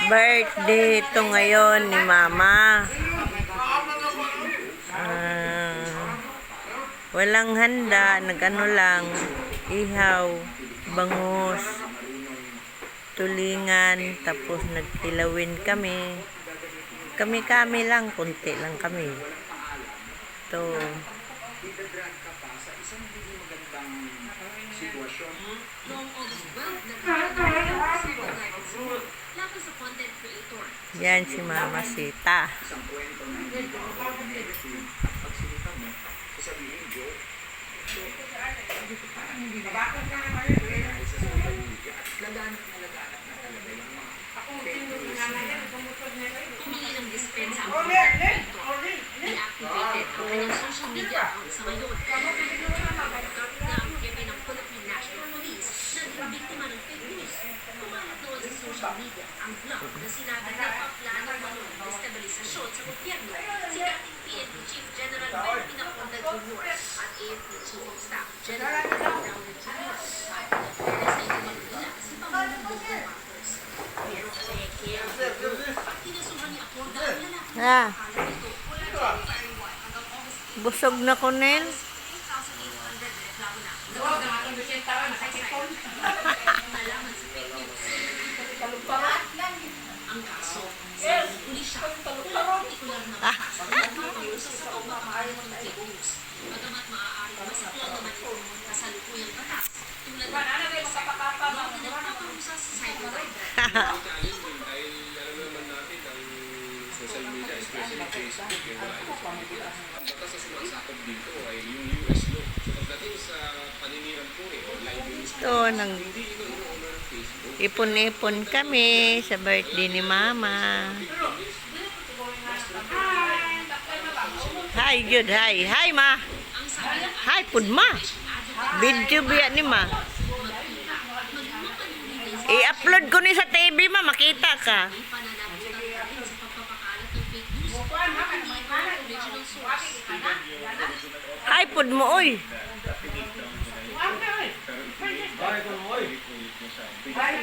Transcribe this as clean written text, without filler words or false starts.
Birthday ito ngayon ni Mama. Walang handa, nag-ano lang, ihaw, bangus, tulingan, tapos nagtilawin kami. Kami lang, konti lang kami. Ito. Yan si Mama Sita. Pumili ng dispensa ang deactivated ang kanyang social media account sa ngayon. Na ang jefe ng Philippine National Police na naging biktima ng fake news. Kumalat doon sa social media ang blog na sinabi na paplanong malong destabilisasyon sa gobyerno si dating PNP Chief General Melvin Aponda Jr. at AFP Chief of Staff General Downer Jr. at nagpapres na ito nila si Pangulong Bongbong Marcos. Pero kaya ang tinasuhan ni Aponda ang lalaki Busog na ko, Nel. Ang kaso sa pulisya, walang partikular na batas na nagpapausap sa pagpapakalat ng fake news. Bagamat maaaring masaklaw naman ito ng kasalukuyang batas tulad ng law na nagpapausap sa cybercrime. Dahil alam naman natin ang social media, especially Facebook, yung wala ito sa Pilipinas. Ang batas na sumasakop dito ay yung US law. So pagdating sa paninirang po online news, hindi ito ino-honor ng Facebook. Ipon-ipon kami sa birthday ni Mama. Hi, good, hi. Hi, Ma. Hi, pud Ma. Video biya ni Ma. I-upload ko ni sa TV, Ma. Makita ka. Hi, pud mo, oy. Bye,